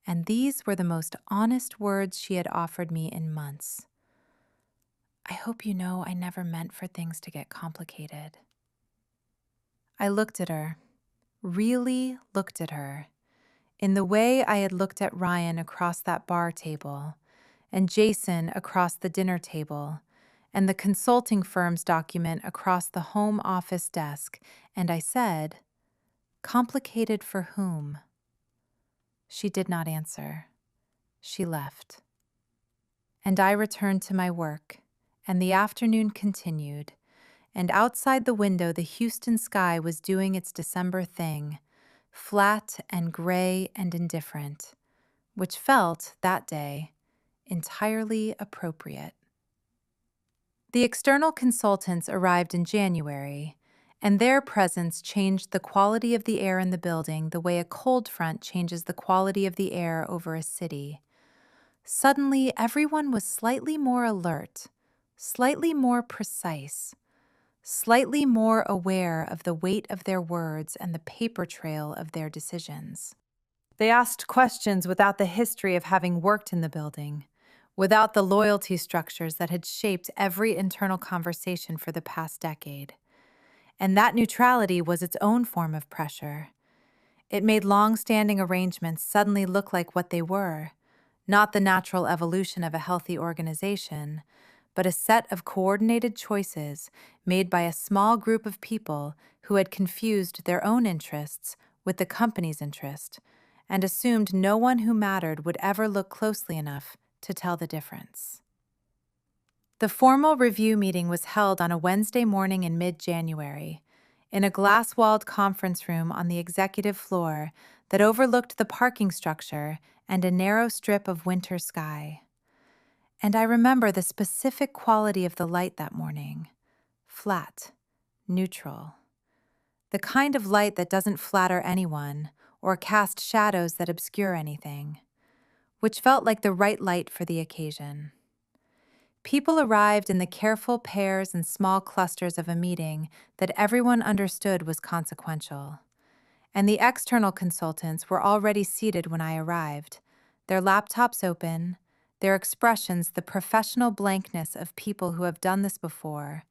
and these were the most honest words she had offered me in months, "I hope you know I never meant for things to get complicated." I looked at her, really looked at her, in the way I had looked at Ryan across that bar table, and Jason across the dinner table, and the consulting firm's document across the home office desk, and I said, "Complicated for whom?" She did not answer. She left. And I returned to my work, and the afternoon continued, and outside the window the Houston sky was doing its December thing, flat and gray and indifferent, which felt, that day, entirely appropriate. The external consultants arrived in January, and their presence changed the quality of the air in the building the way a cold front changes the quality of the air over a city. Suddenly, everyone was slightly more alert, slightly more precise, slightly more aware of the weight of their words and the paper trail of their decisions. They asked questions without the history of having worked in the building, without the loyalty structures that had shaped every internal conversation for the past decade. And that neutrality was its own form of pressure. It made long-standing arrangements suddenly look like what they were, not the natural evolution of a healthy organization, but a set of coordinated choices made by a small group of people who had confused their own interests with the company's interest and assumed no one who mattered would ever look closely enough to tell the difference. The formal review meeting was held on a Wednesday morning in mid-January, in a glass-walled conference room on the executive floor that overlooked the parking structure and a narrow strip of winter sky. And I remember the specific quality of the light that morning. Flat, neutral. The kind of light that doesn't flatter anyone or cast shadows that obscure anything, which felt like the right light for the occasion. People arrived in the careful pairs and small clusters of a meeting that everyone understood was consequential. And the external consultants were already seated when I arrived, their laptops open, their expressions the professional blankness of people who have done this before,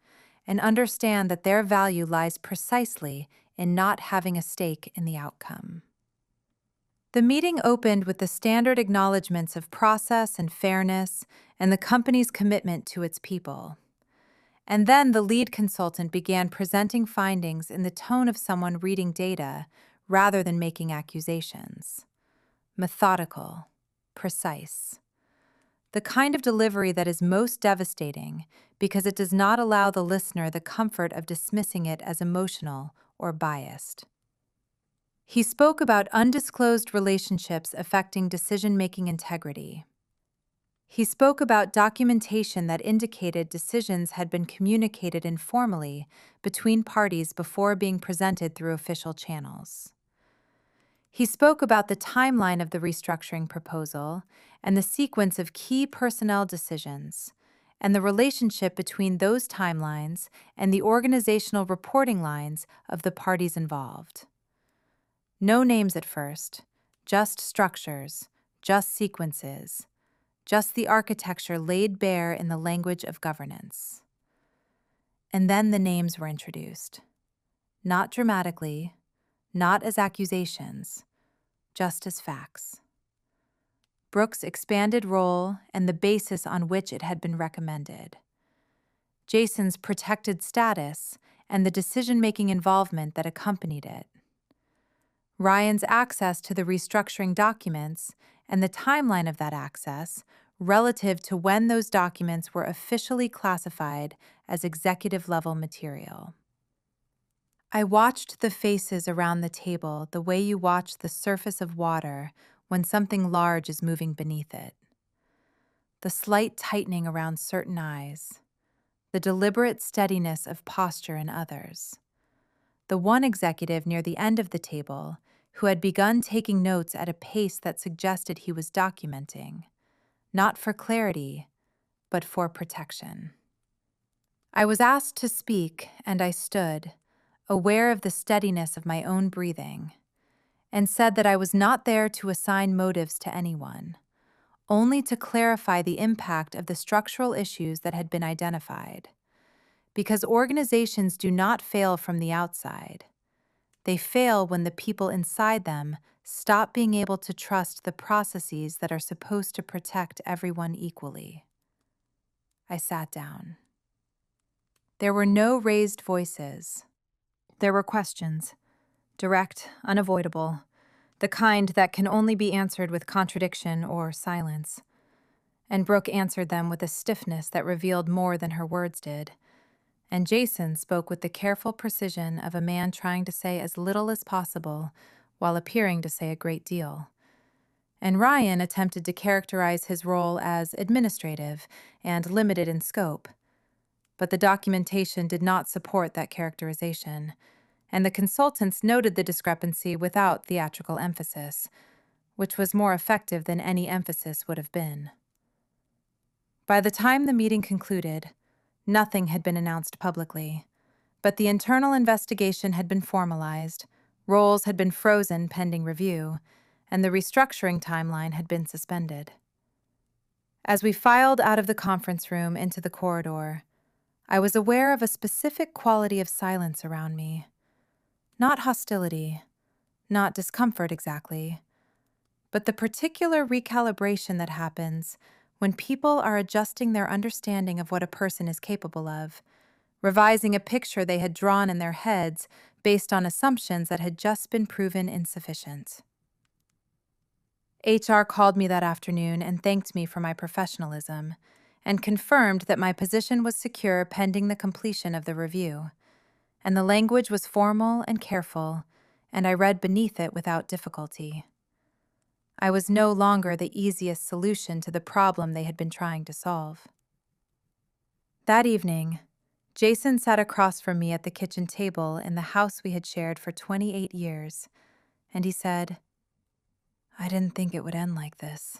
and understand that their value lies precisely in not having a stake in the outcome. The meeting opened with the standard acknowledgments of process and fairness and the company's commitment to its people. And then the lead consultant began presenting findings in the tone of someone reading data rather than making accusations. Methodical, precise. The kind of delivery that is most devastating because it does not allow the listener the comfort of dismissing it as emotional or biased. He spoke about undisclosed relationships affecting decision-making integrity. He spoke about documentation that indicated decisions had been communicated informally between parties before being presented through official channels. He spoke about the timeline of the restructuring proposal and the sequence of key personnel decisions, and the relationship between those timelines and the organizational reporting lines of the parties involved. No names at first, just structures, just sequences, just the architecture laid bare in the language of governance. And then the names were introduced. Not dramatically, not as accusations, just as facts. Brooke's expanded role and the basis on which it had been recommended. Jason's protected status and the decision-making involvement that accompanied it. Ryan's access to the restructuring documents and the timeline of that access relative to when those documents were officially classified as executive-level material. I watched the faces around the table the way you watch the surface of water when something large is moving beneath it. The slight tightening around certain eyes, the deliberate steadiness of posture in others. The one executive near the end of the table who had begun taking notes at a pace that suggested he was documenting, not for clarity, but for protection. I was asked to speak, and I stood, aware of the steadiness of my own breathing, and said that I was not there to assign motives to anyone, only to clarify the impact of the structural issues that had been identified. Because organizations do not fail from the outside. They fail when the people inside them stop being able to trust the processes that are supposed to protect everyone equally. I sat down. There were no raised voices. There were questions, direct, unavoidable, the kind that can only be answered with contradiction or silence. And Brooke answered them with a stiffness that revealed more than her words did. And Jason spoke with the careful precision of a man trying to say as little as possible while appearing to say a great deal. And Ryan attempted to characterize his role as administrative and limited in scope. But the documentation did not support that characterization, and the consultants noted the discrepancy without theatrical emphasis, which was more effective than any emphasis would have been. By the time the meeting concluded, nothing had been announced publicly, but the internal investigation had been formalized, roles had been frozen pending review, and the restructuring timeline had been suspended. As we filed out of the conference room into the corridor, I was aware of a specific quality of silence around me. Not hostility, not discomfort exactly, but the particular recalibration that happens when people are adjusting their understanding of what a person is capable of, revising a picture they had drawn in their heads based on assumptions that had just been proven insufficient. HR called me that afternoon and thanked me for my professionalism, and confirmed that my position was secure pending the completion of the review. And the language was formal and careful, and I read beneath it without difficulty. I was no longer the easiest solution to the problem they had been trying to solve. That evening, Jason sat across from me at the kitchen table in the house we had shared for 28 years, and he said, "I didn't think it would end like this."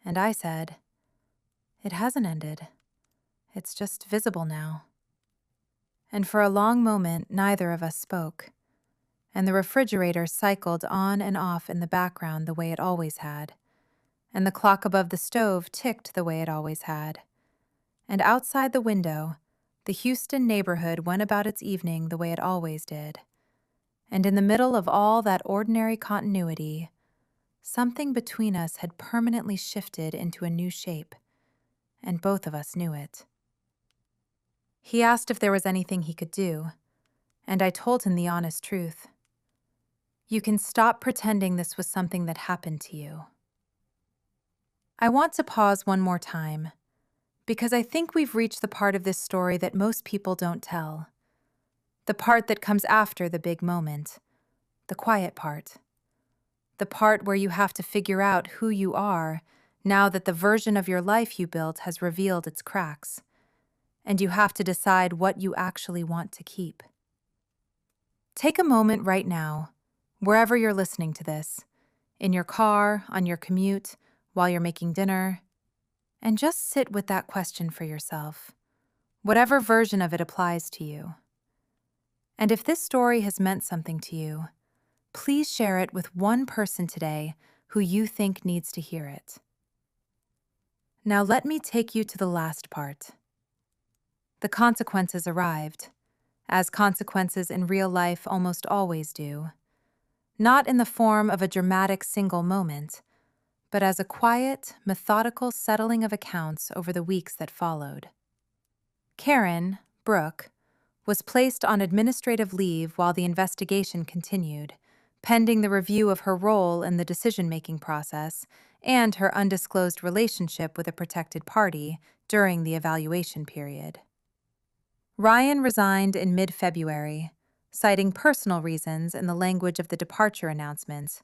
And I said, "It hasn't ended. It's just visible now." And for a long moment, neither of us spoke, and the refrigerator cycled on and off in the background the way it always had, and the clock above the stove ticked the way it always had, and outside the window, the Houston neighborhood went about its evening the way it always did, and in the middle of all that ordinary continuity, something between us had permanently shifted into a new shape, and both of us knew it. He asked if there was anything he could do, and I told him the honest truth. You can stop pretending this was something that happened to you. I want to pause one more time, because I think we've reached the part of this story that most people don't tell. The part that comes after the big moment, the quiet part. The part where you have to figure out who you are now that the version of your life you built has revealed its cracks, and you have to decide what you actually want to keep. Take a moment right now, wherever you're listening to this, in your car, on your commute, while you're making dinner, and just sit with that question for yourself, whatever version of it applies to you. And if this story has meant something to you, please share it with one person today who you think needs to hear it. Now let me take you to the last part. The consequences arrived, as consequences in real life almost always do, not in the form of a dramatic single moment, but as a quiet, methodical settling of accounts over the weeks that followed. Karen, Brooke, was placed on administrative leave while the investigation continued, pending the review of her role in the decision-making process and her undisclosed relationship with a protected party during the evaluation period. Ryan resigned in mid-February, citing personal reasons in the language of the departure announcement,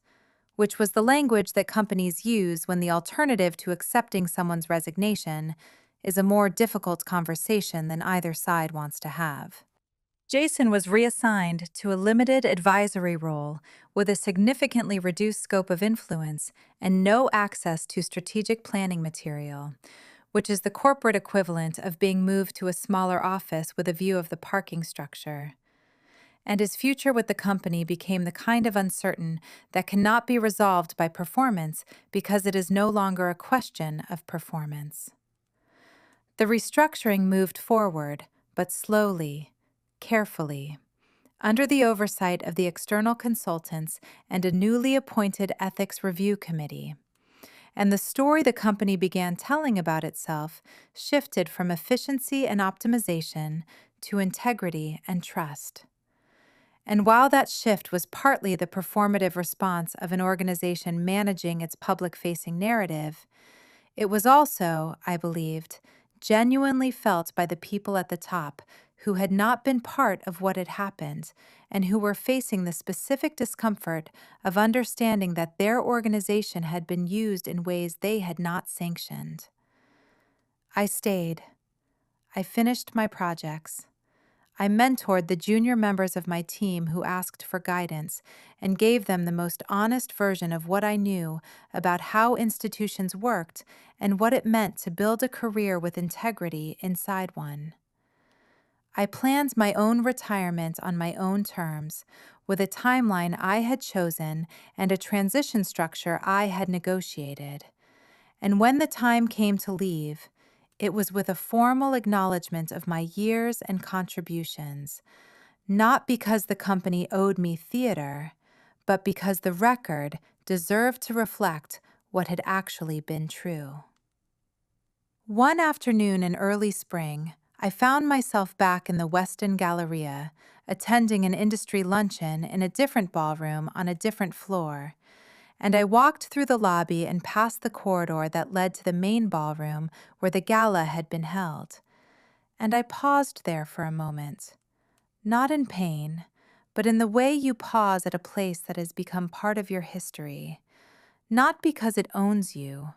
which was the language that companies use when the alternative to accepting someone's resignation is a more difficult conversation than either side wants to have. Jason was reassigned to a limited advisory role with a significantly reduced scope of influence and no access to strategic planning material, which is the corporate equivalent of being moved to a smaller office with a view of the parking structure. And his future with the company became the kind of uncertain that cannot be resolved by performance because it is no longer a question of performance. The restructuring moved forward, but slowly, carefully, under the oversight of the external consultants and a newly appointed ethics review committee. And the story the company began telling about itself shifted from efficiency and optimization to integrity and trust. And while that shift was partly the performative response of an organization managing its public-facing narrative, it was also, I believed, genuinely felt by the people at the top who had not been part of what had happened and who were facing the specific discomfort of understanding that their organization had been used in ways they had not sanctioned. I stayed. I finished my projects. I mentored the junior members of my team who asked for guidance and gave them the most honest version of what I knew about how institutions worked and what it meant to build a career with integrity inside one. I planned my own retirement on my own terms, with a timeline I had chosen and a transition structure I had negotiated. And when the time came to leave, it was with a formal acknowledgement of my years and contributions, not because the company owed me theater, but because the record deserved to reflect what had actually been true. One afternoon in early spring, I found myself back in the Westin Galleria, attending an industry luncheon in a different ballroom on a different floor, and I walked through the lobby and past the corridor that led to the main ballroom where the gala had been held. And I paused there for a moment, not in pain, but in the way you pause at a place that has become part of your history, not because it owns you,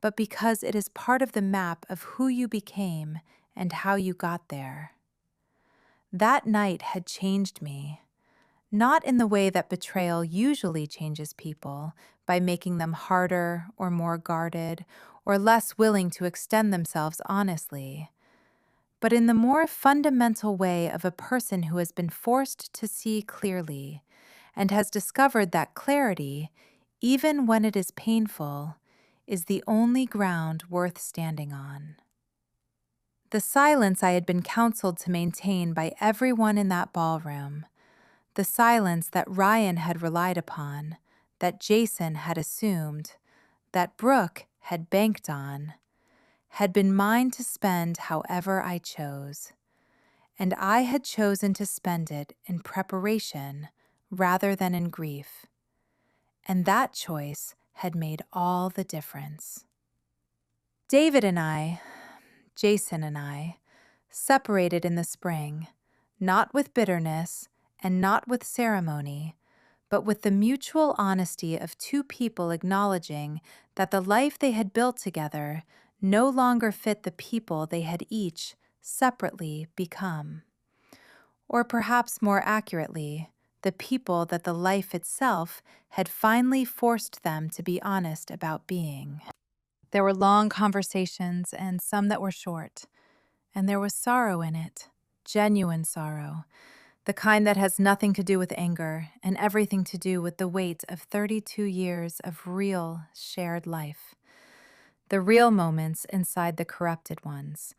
but because it is part of the map of who you became and how you got there. That night had changed me. Not in the way that betrayal usually changes people, by making them harder or more guarded or less willing to extend themselves honestly, but in the more fundamental way of a person who has been forced to see clearly and has discovered that clarity, even when it is painful, is the only ground worth standing on. The silence I had been counseled to maintain by everyone in that ballroom, the silence that Ryan had relied upon, that Jason had assumed, that Brooke had banked on, had been mine to spend however I chose. And I had chosen to spend it in preparation rather than in grief. And that choice had made all the difference. Jason and I, separated in the spring, not with bitterness and not with ceremony, but with the mutual honesty of two people acknowledging that the life they had built together no longer fit the people they had each separately become. Or perhaps more accurately, the people that the life itself had finally forced them to be honest about being. There were long conversations and some that were short, and there was sorrow in it, genuine sorrow, the kind that has nothing to do with anger and everything to do with the weight of 32 years of real, shared life. The real moments inside the corrupted ones,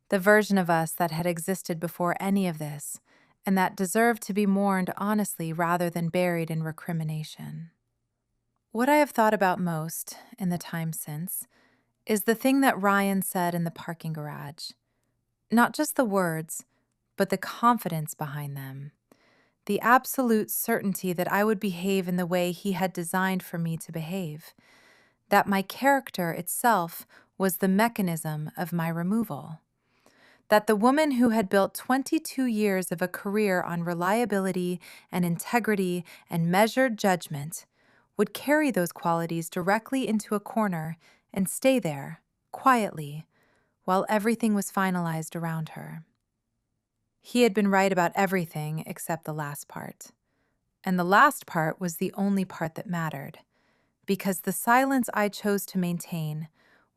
the version of us that had existed before any of this, and that deserved to be mourned honestly rather than buried in recrimination. What I have thought about most in the time since is the thing that Ryan said in the parking garage. Not just the words, but the confidence behind them. The absolute certainty that I would behave in the way he had designed for me to behave. That my character itself was the mechanism of my removal. That the woman who had built 22 years of a career on reliability and integrity and measured judgment would carry those qualities directly into a corner and stay there, quietly, while everything was finalized around her. He had been right about everything except the last part. And the last part was the only part that mattered, because the silence I chose to maintain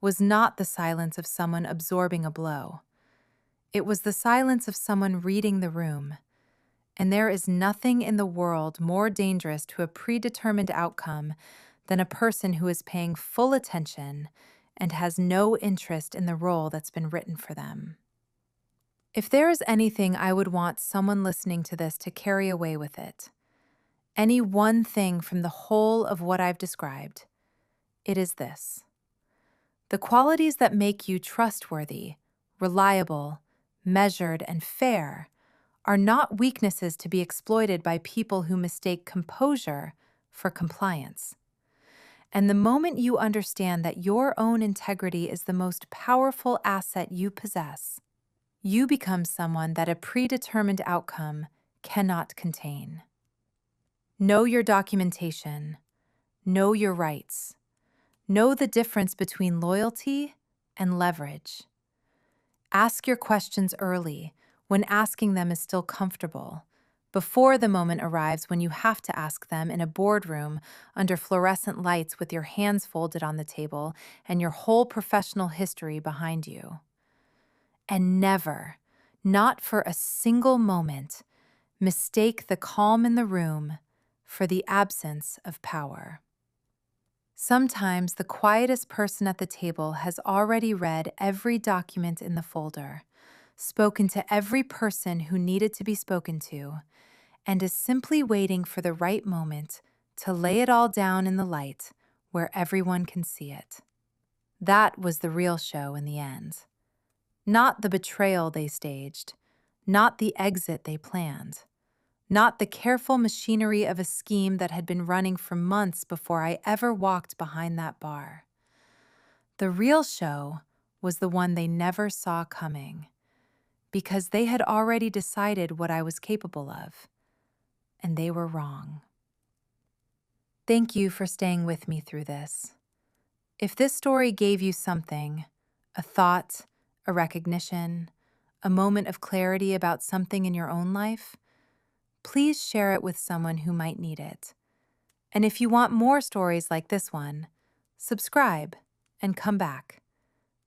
was not the silence of someone absorbing a blow. It was the silence of someone reading the room. And there is nothing in the world more dangerous to a predetermined outcome than a person who is paying full attention and has no interest in the role that's been written for them. If there is anything I would want someone listening to this to carry away with it, any one thing from the whole of what I've described, it is this. The qualities that make you trustworthy, reliable, measured, and fair are not weaknesses to be exploited by people who mistake composure for compliance. And the moment you understand that your own integrity is the most powerful asset you possess, you become someone that a predetermined outcome cannot contain. Know your documentation. Know your rights. Know the difference between loyalty and leverage. Ask your questions early, when asking them is still comfortable, before the moment arrives when you have to ask them in a boardroom under fluorescent lights with your hands folded on the table and your whole professional history behind you. And never, not for a single moment, mistake the calm in the room for the absence of power. Sometimes the quietest person at the table has already read every document in the folder, spoken to every person who needed to be spoken to, and is simply waiting for the right moment to lay it all down in the light where everyone can see it. That was the real show in the end. Not the betrayal they staged, not the exit they planned, not the careful machinery of a scheme that had been running for months before I ever walked behind that bar. The real show was the one they never saw coming, because they had already decided what I was capable of, and they were wrong. Thank you for staying with me through this. If this story gave you something, a thought, a recognition, a moment of clarity about something in your own life, please share it with someone who might need it. And if you want more stories like this one, subscribe and come back,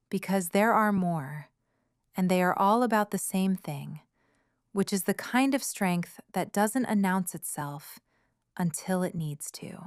because there are more, and they are all about the same thing, which is the kind of strength that doesn't announce itself until it needs to.